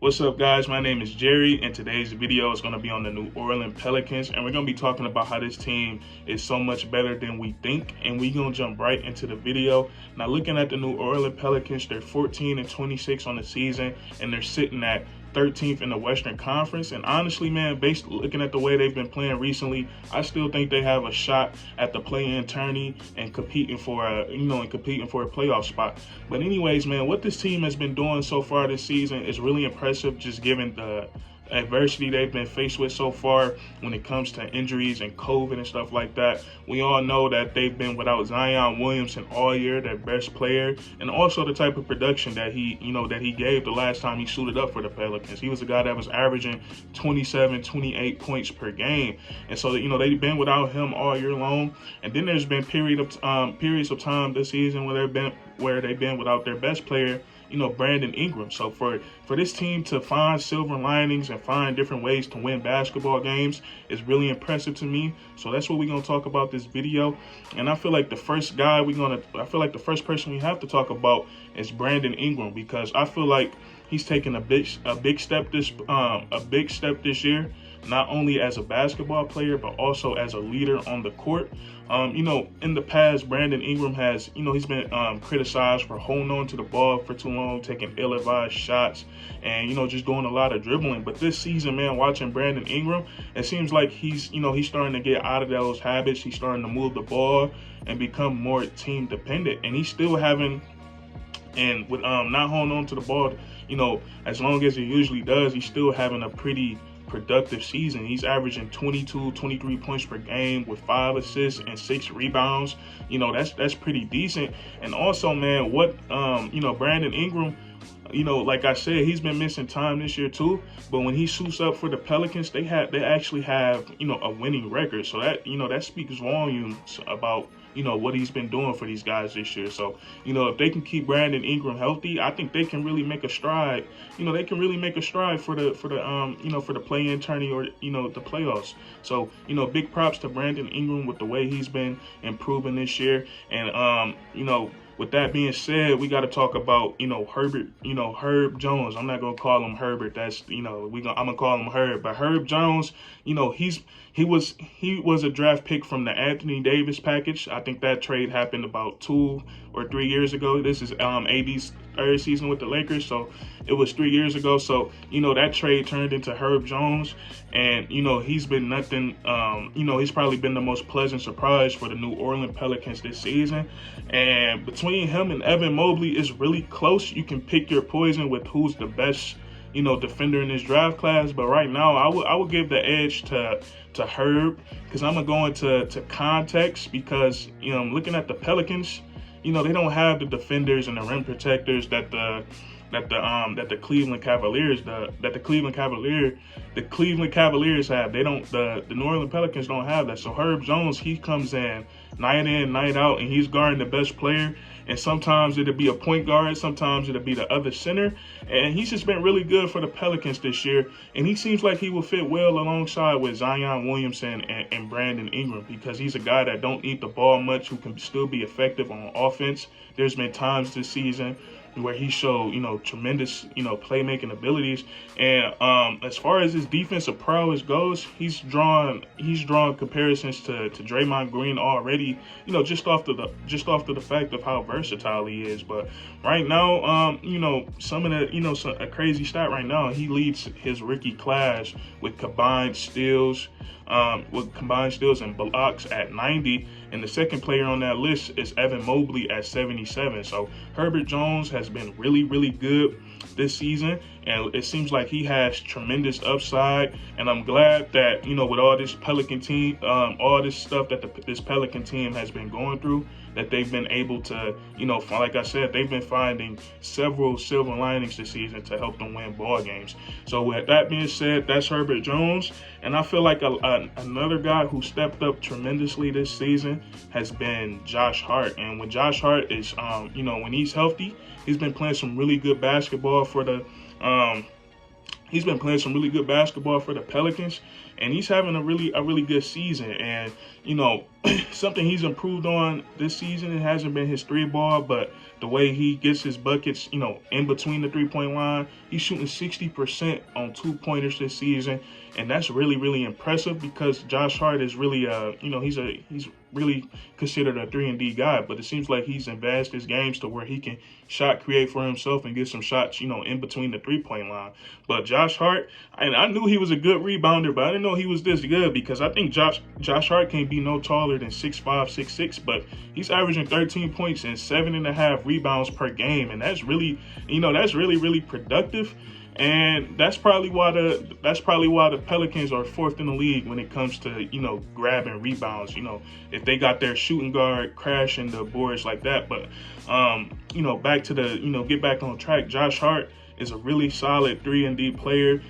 What's up, guys? My name is Jerry, and today's video is going to be on the New Orleans Pelicans, and we're going to be talking about how this team is so much better than we think, and we're going to jump right into the video. Now, looking at the New Orleans Pelicans, they're 14-26 on the season, and they're sitting at 13th in the Western Conference. And honestly, man, based looking at the way they've been playing recently, I still think they have a shot at the play-in tourney and competing for a playoff spot. But anyways, man, what this team has been doing so far this season is really impressive, just given the adversity they've been faced with so far when it comes to injuries and COVID and stuff like that. We all know that they've been without Zion Williamson all year, their best player, and also the type of production that he gave the last time he suited up for the Pelicans. He was a guy that was averaging 27, 28 points per game. And so, they've been without him all year long. And then there's been periods of time this season where they've been without their best player, Brandon Ingram. So for this team to find silver linings and find different ways to win basketball games is really impressive to me. So that's what we're going to talk about this video. And I feel like the first person we have to talk about is Brandon Ingram, because I feel like he's taken a big step this year, not only as a basketball player, but also as a leader on the court. In the past, Brandon Ingram has, he's been criticized for holding on to the ball for too long, taking ill-advised shots, and, just doing a lot of dribbling. But this season, man, watching Brandon Ingram, it seems like he's starting to get out of those habits. He's starting to move the ball and become more team dependent. And he's still having, and with not holding on to the ball, as long as he usually does, he's still having a pretty productive season. He's averaging 22, 23 points per game with 5 assists and 6 rebounds. That's pretty decent. And also, man, Brandon Ingram, like I said, he's been missing time this year too. But when he suits up for the Pelicans, they actually have, a winning record. So that speaks volumes about, what he's been doing for these guys this year. So, if they can keep Brandon Ingram healthy, I think they can really make a stride. They can really make a stride for the play-in tourney or, the playoffs. So, big props to Brandon Ingram with the way he's been improving this year. And, with that being said, we got to talk about, Herb Jones. I'm not going to call him Herbert. That's, I'm going to call him Herb. But Herb Jones, he was a draft pick from the Anthony Davis package. I think that trade happened about 2 or 3 years ago. This is AD's third season with the Lakers, so it was 3 years ago. So, that trade turned into Herb Jones, and, he's been nothing. He's probably been the most pleasant surprise for the New Orleans Pelicans this season. And between him and Evan Mobley is really close. You can pick your poison with who's the best, defender in this draft class. But right now, I would give the edge to Herb, because I'm gonna go into context, because looking at the Pelicans, they don't have the defenders and the rim protectors that the Cleveland Cavaliers have. The New Orleans Pelicans don't have that. So Herb Jones, he comes in, night out, and he's guarding the best player. And sometimes it'll be a point guard, sometimes it'll be the other center. And he's just been really good for the Pelicans this year. And he seems like he will fit well alongside with Zion Williamson and Brandon Ingram, because he's a guy that don't need the ball much, who can still be effective on offense. There's been times this season where he showed, tremendous, playmaking abilities. And as far as his defensive prowess goes, he's drawn comparisons to Draymond Green already, just off to the fact of how versatile he is. But right now, a crazy stat right now, he leads his rookie class with combined steals and blocks at 90. And the second player on that list is Evan Mobley at 77. So Herbert Jones has been really, really good this season, and it seems like he has tremendous upside. And I'm glad that, with all this Pelican team, all this stuff that this Pelican team has been going through, that they've been able to, like I said, they've been finding several silver linings this season to help them win ball games. So with that being said, that's Herbert Jones. And I feel like another guy who stepped up tremendously this season has been Josh Hart. And when Josh Hart is, when he's healthy, he's been playing some really good basketball for the he's been playing some really good basketball for the Pelicans, and he's having a really good season. And you know, something he's improved on this season, it hasn't been his three ball, but the way he gets his buckets, you know, in between the 3-point line. He's shooting 60% on 2-pointers this season, and that's really impressive because Josh Hart is really you know, he's really considered a 3-and-D guy, but it seems like he's advanced his games to where he can shot create for himself and get some shots, you know, in between the 3-point line. But Josh Hart, and I knew he was a good rebounder, but I didn't know he was this good, because I think Josh Hart can't be no taller than 6'5", 6'6", but he's averaging 13 points and 7.5 rebounds per game, and that's really, you know, that's really productive. And that's probably why the Pelicans are 4th in the league when it comes to, you know, grabbing rebounds. You know, if they got their shooting guard crashing the boards like that. But you know, back to the, you know, get back on track. Josh Hart is a really solid 3-and-D player.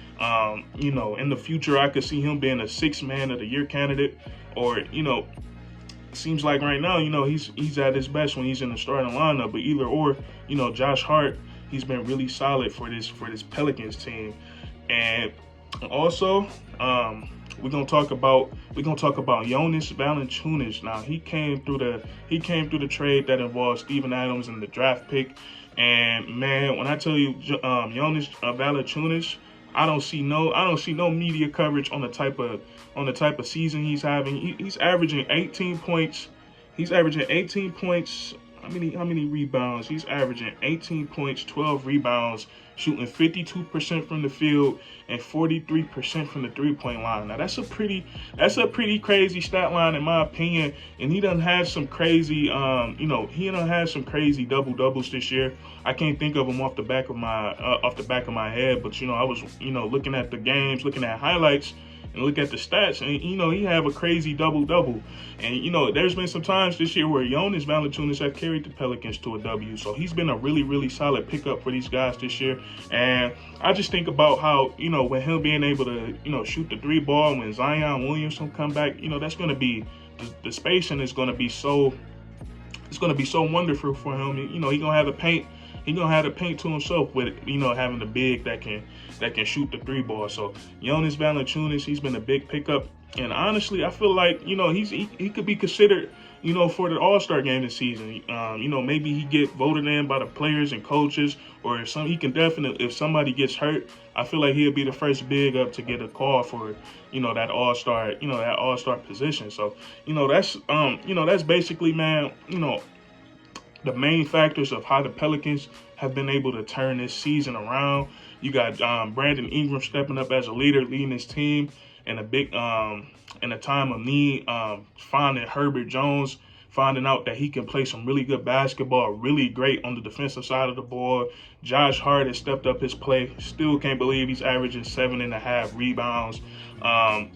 You know, in the future, I could see him being a 6th man of the year candidate, or, you know, seems like right now, you know, he's at his best when he's in the starting lineup. But either or, you know, Josh Hart, he's been really solid for this Pelicans team. And also, we're gonna talk about Jonas Valentine. Now, he came through the trade that involved Steven Adams and the draft pick. And man, when I tell you Jonas Valentine, I don't see no media coverage on the type of season he's having. He's averaging 18 points. He's averaging 18 points. How many rebounds? He's averaging 18 points, 12 rebounds, shooting 52% from the field and 43% from the 3-point line. Now that's a pretty crazy stat line in my opinion. And he done had some crazy, you know, he done had some crazy double doubles this year. I can't think of them off the back of my head, but you know, I was, you know, looking at the games, looking at highlights, and look at the stats, and you know, he have a crazy double-double. And you know, there's been some times this year where Jonas Valentine has carried the Pelicans to a W. So he's been a really solid pickup for these guys this year. And I just think about how, you know, when him being able to, you know, shoot the 3 ball, when Zion Williamson come back, you know, that's going to be, the spacing is going to be so, it's going to be so wonderful for him. You know, he's going to have the paint. He's going to have the paint to himself with, you know, having the big that can shoot the 3 ball. So Jonas Valentine, he's been a big pickup. And honestly, I feel like, you know, he could be considered, you know, for the All-Star game this season. You know, maybe he get voted in by the players and coaches, or he can definitely, if somebody gets hurt, I feel like he'll be the first big up to get a call for, you know, that All-Star, you know, that All-Star position. So, you know, that's basically, man, you know, the main factors of how the Pelicans have been able to turn this season around. You got Brandon Ingram stepping up as a leader, leading his team in a big in a time of need, finding Herbert Jones, finding out that he can play some really good basketball, really great on the defensive side of the ball. Josh Hart has stepped up his play. Still can't believe he's averaging 7.5 rebounds.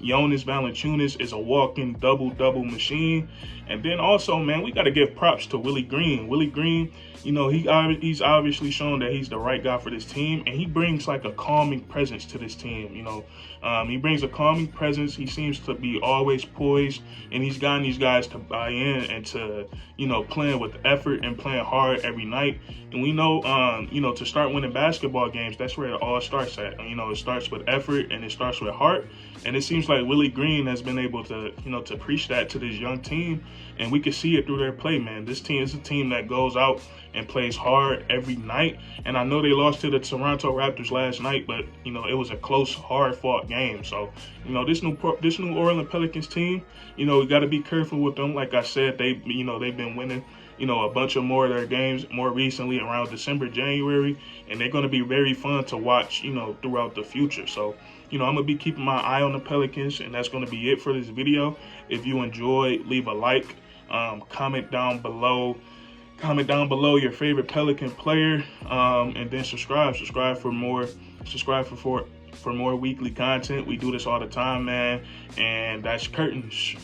Jonas Valentine is a walking double-double machine. And then also, man, we got to give props to Willie Green. Willie Green, you know, he's obviously shown that he's the right guy for this team, and he brings like a calming presence to this team. You know, he brings a calming presence. He seems to be always poised, and he's gotten these guys to buy in and to, you know, playing with effort and playing hard every night. And we know, you know, to start winning basketball games, that's where it all starts at. You know, it starts with effort and it starts with heart. And it seems like Willie Green has been able to, you know, to preach that to this young team. And we can see it through their play, man. This team is a team that goes out and plays hard every night. And I know they lost to the Toronto Raptors last night, but, you know, it was a close, hard-fought game. So, you know, this New Orleans Pelicans team, you know, we got to be careful with them. Like I said, they've been winning, you know, a bunch of more of their games more recently around December, January, and they're going to be very fun to watch, you know, throughout the future. So, you know, I'm going to be keeping my eye on the Pelicans, and that's going to be it for this video. If you enjoyed, leave a like, comment down below your favorite Pelican player, and then subscribe for more weekly content. We do this all the time, man, and that's curtains.